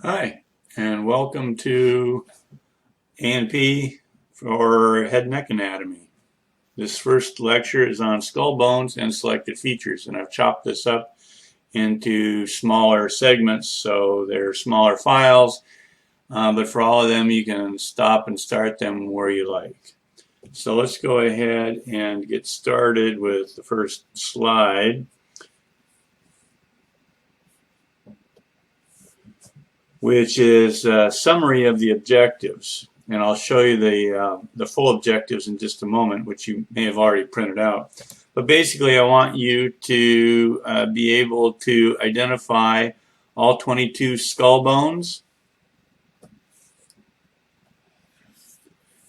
Hi, and welcome to A&P for Head and Neck Anatomy. This first lecture is on skull bones and selected features, and I've chopped this up into smaller segments, so they're smaller files, but for all of them you can stop and start them where you like. So let's go ahead and get started with the first slide, which is a summary of the objectives. And I'll show you the full objectives in just a moment, which you may have already printed out. But basically, I want you to be able to identify all 22 skull bones.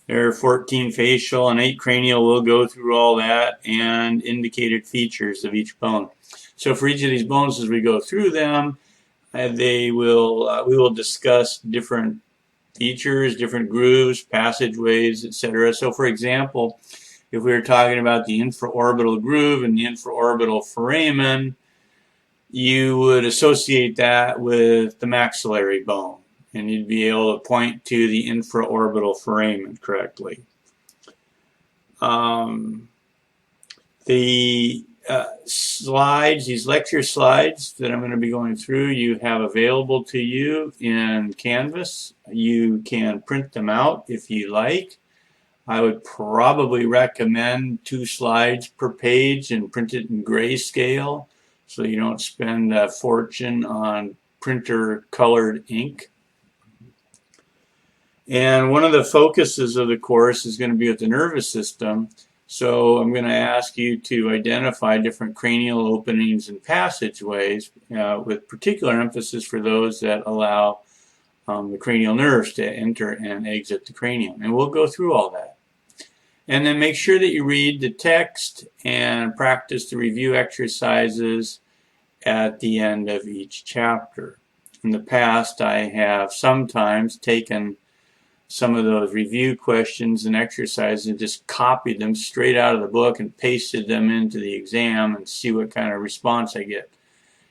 There are 14 facial and 8 cranial. We'll go through all that and indicated features of each bone. So for each of these bones, as we go through them, we will discuss different features, different grooves, passageways, etc. So for example, if we were talking about the infraorbital groove and the infraorbital foramen, you would associate that with the maxillary bone, and you'd be able to point to the infraorbital foramen correctly. The slides, these lecture slides that I'm going to be going through, you have available to you in Canvas. You can print them out if you like. I would probably recommend 2 slides per page and print it in grayscale so you don't spend a fortune on printer colored ink. And one of the focuses of the course is going to be with the nervous system. So I'm going to ask you to identify different cranial openings and passageways with particular emphasis for those that allow the cranial nerves to enter and exit the cranium. And we'll go through all that. And then make sure that you read the text and practice the review exercises at the end of each chapter. In the past, I have sometimes taken some of those review questions and exercises and just copied them straight out of the book and pasted them into the exam and see what kind of response I get.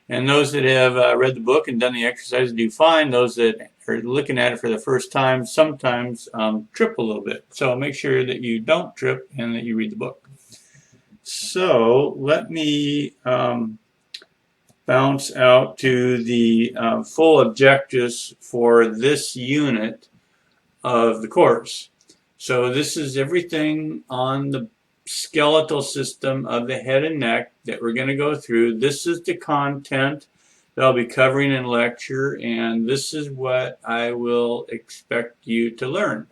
And those that have read the book and done the exercises do fine. Those that are looking at it for the first time sometimes trip a little bit. So make sure that you don't trip and that you read the book. So let me bounce out to the full objectives for this unit of the course. So this is everything on the skeletal system of the head and neck that we're going to go through. This is the content that I'll be covering in lecture, and this is what I will expect you to learn.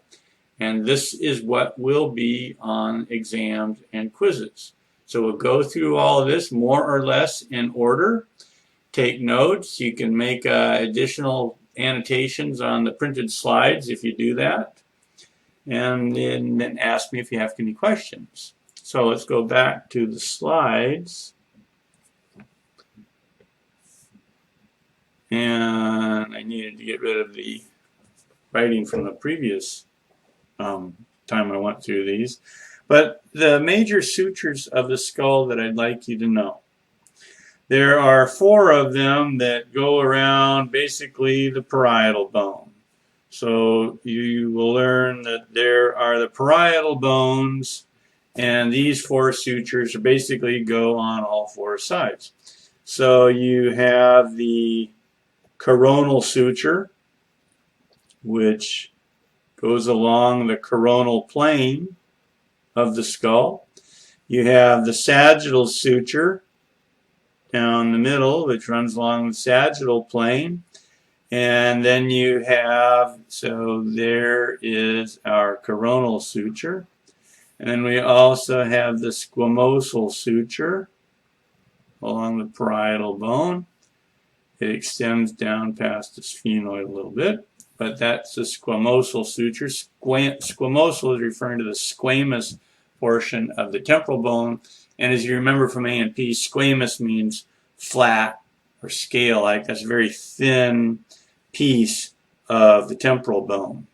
And this is what will be on exams and quizzes. So we'll go through all of this more or less in order. Take notes. You can make additional annotations on the printed slides if you do that, and then ask me if you have any questions. So let's go back to the slides, and I needed to get rid of the writing from the previous time I went through these. But the major sutures of the skull that I'd like you to know. There are 4 of them that go around basically the parietal bone. So you will learn that there are the parietal bones, and these 4 sutures basically go on all 4 sides. So you have the coronal suture, which goes along the coronal plane of the skull. You have the sagittal suture down the middle, which runs along the sagittal plane. And then you have, so there is our coronal suture. And then we also have the squamosal suture along the parietal bone. It extends down past the sphenoid a little bit, but that's the squamosal suture. Squamosal is referring to the squamous portion of the temporal bone. And as you remember from A&P, squamous means flat or scale-like. That's a very thin piece of the temporal bone.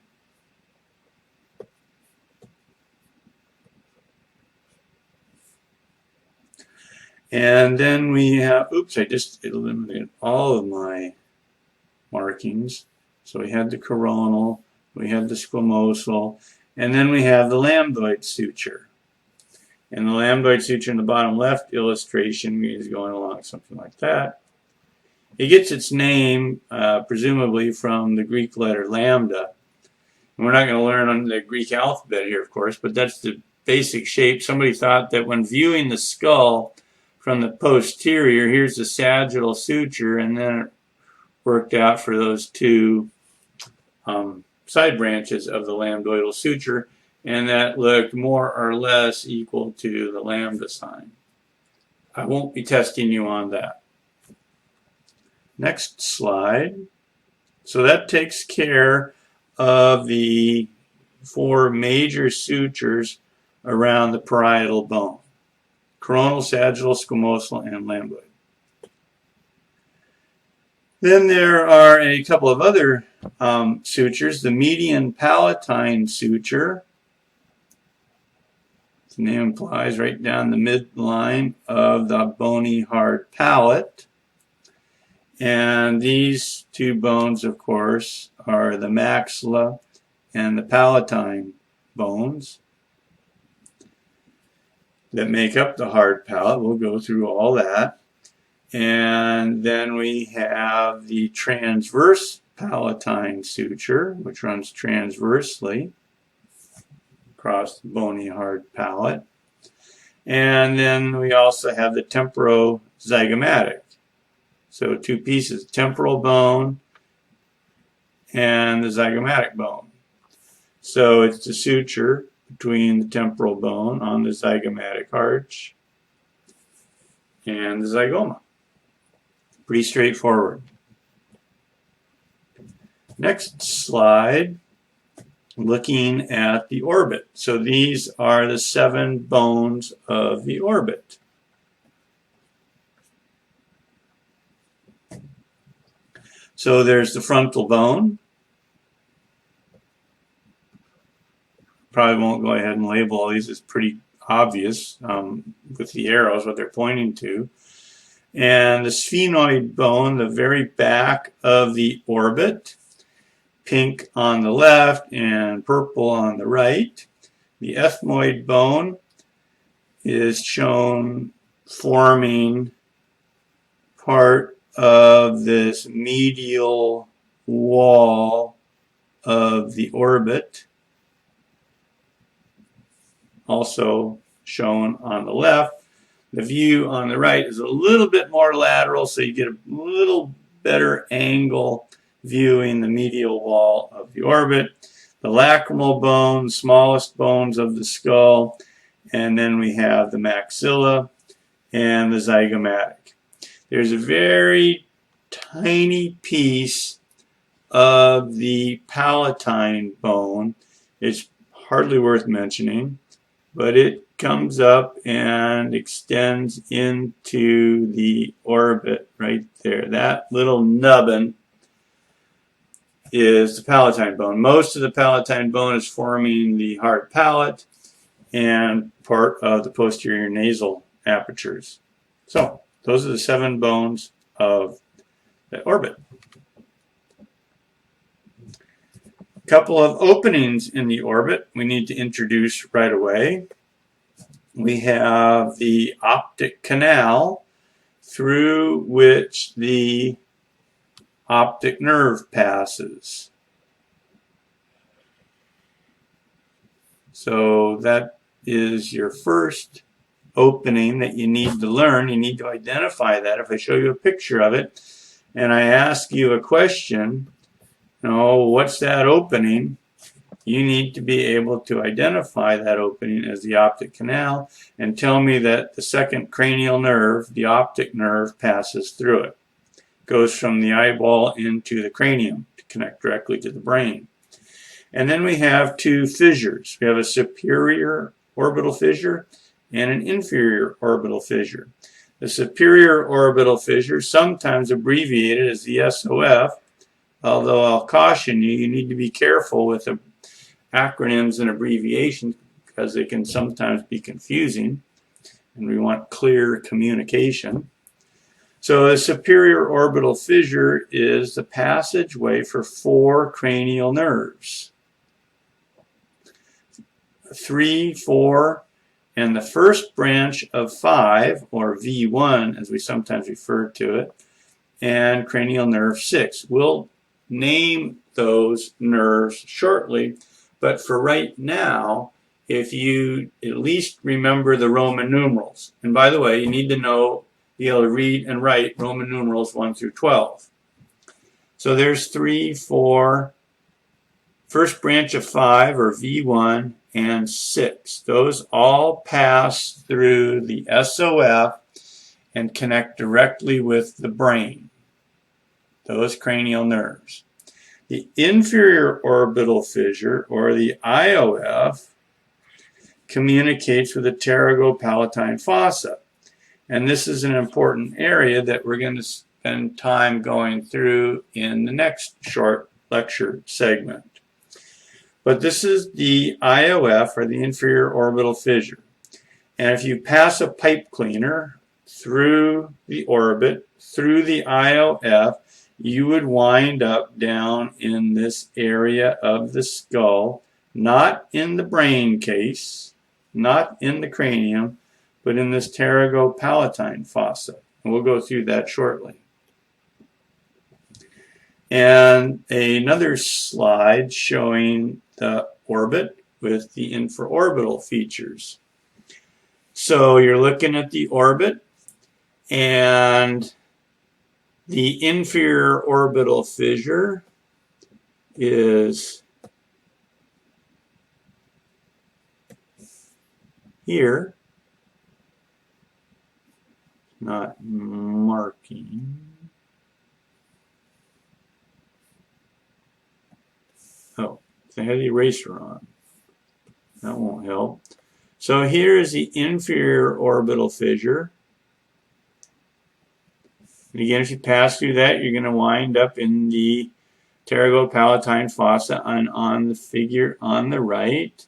And then we have, oops, I just eliminated all of my markings. So we had the coronal, we had the squamosal, and then we have the lambdoid suture. And the lambdoid suture in the bottom left illustration is going along something like that. It gets its name, presumably, from the Greek letter lambda. And we're not going to learn on the Greek alphabet here, of course, but that's the basic shape. Somebody thought that when viewing the skull from the posterior, here's the sagittal suture, and then it worked out for those two side branches of the lambdoidal suture, and that looked more or less equal to the lambda sign. I won't be testing you on that. Next slide. So that takes care of the 4 major sutures around the parietal bone: coronal, sagittal, squamosal, and lambdoid. Then there are a couple of other sutures. The median palatine suture, as the name implies, right down the midline of the bony hard palate. And these 2 bones, of course, are the maxilla and the palatine bones that make up the hard palate. We'll go through all that. And then we have the transverse palatine suture, which runs transversely across the bony hard palate. And then we also have the temporozygomatic. So 2 pieces, temporal bone and the zygomatic bone. So it's the suture between the temporal bone on the zygomatic arch and the zygoma. Pretty straightforward. Next slide, looking at the orbit. So these are the 7 bones of the orbit. So there's the frontal bone. Probably won't go ahead and label all these. It's pretty obvious with the arrows what they're pointing to. And the sphenoid bone, the very back of the orbit, pink on the left and purple on the right. The ethmoid bone is shown forming part of this medial wall of the orbit, also shown on the left. The view on the right is a little bit more lateral, so you get a little better angle viewing the medial wall of the orbit. The lacrimal bone, smallest bones of the skull, and then we have the maxilla and the zygomatic. There's a very tiny piece of the palatine bone. It's hardly worth mentioning, but it comes up and extends into the orbit right there. That little nubbin is the palatine bone. Most of the palatine bone is forming the hard palate and part of the posterior nasal apertures. So those are the 7 bones of the orbit. A couple of openings in the orbit we need to introduce right away. We have the optic canal through which the optic nerve passes. So that is your first opening that you need to learn. You need to identify that. If I show you a picture of it and I ask you a question, what's that opening? You need to be able to identify that opening as the optic canal and tell me that the second cranial nerve, the optic nerve, passes through it. Goes from the eyeball into the cranium to connect directly to the brain. And then we have 2 fissures. We have a superior orbital fissure and an inferior orbital fissure. The superior orbital fissure, sometimes abbreviated as the SOF, although I'll caution you, you need to be careful with the acronyms and abbreviations because they can sometimes be confusing, and we want clear communication. So the superior orbital fissure is the passageway for 4 cranial nerves. 3, 4, and the first branch of 5, or V1 as we sometimes refer to it, and cranial nerve 6. We'll name those nerves shortly, but for right now, if you at least remember the Roman numerals, and by the way, you need to be able to read and write Roman numerals 1 through 12. So there's 3, 4, first branch of 5, or V1, and 6. Those all pass through the SOF and connect directly with the brain, those cranial nerves. The inferior orbital fissure, or the IOF, communicates with the pterygopalatine fossa. And this is an important area that we're going to spend time going through in the next short lecture segment. But this is the IOF, or the inferior orbital fissure. And if you pass a pipe cleaner through the orbit, through the IOF, you would wind up down in this area of the skull, not in the brain case, not in the cranium, but in this pterygopalatine fossa. And we'll go through that shortly. And another slide showing the orbit with the infraorbital features. So you're looking at the orbit, and the inferior orbital fissure is here, not marking. Oh, I had the eraser on. That won't help. So here is the inferior orbital fissure. And again, if you pass through that, you're going to wind up in the pterygopalatine fossa, and on the figure on the right,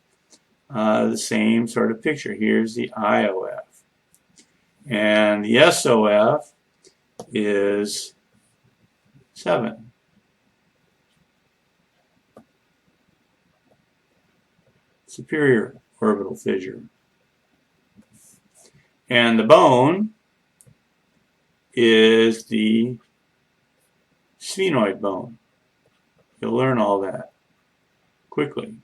the same sort of picture. Here's the IOF. And the SOF is 7. Superior orbital fissure. And the bone is the sphenoid bone. You'll learn all that quickly.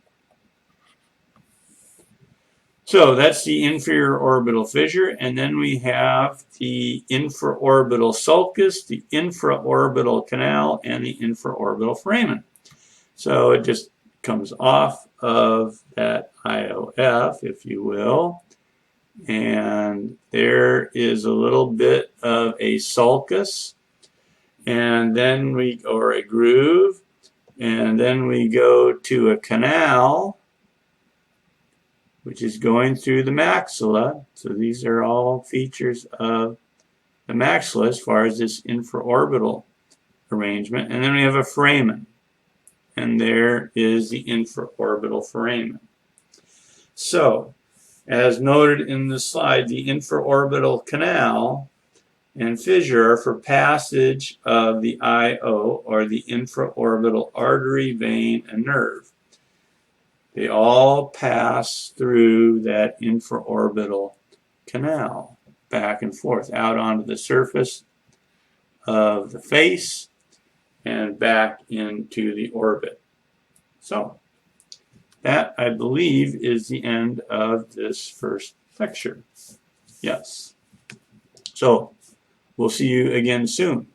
So that's the inferior orbital fissure, and then we have the infraorbital sulcus, the infraorbital canal, and the infraorbital foramen. So it just comes off of that IOF, if you will, and there is a little bit of a sulcus, and then or a groove, and then we go to a canal, which is going through the maxilla. So these are all features of the maxilla as far as this infraorbital arrangement. And then we have a foramen, and there is the infraorbital foramen. So, as noted in the slide, the infraorbital canal and fissure are for passage of the IO, or the infraorbital artery, vein, and nerve. They all pass through that infraorbital canal, back and forth, out onto the surface of the face and back into the orbit. So, that, I believe, is the end of this first lecture. Yes. So, we'll see you again soon.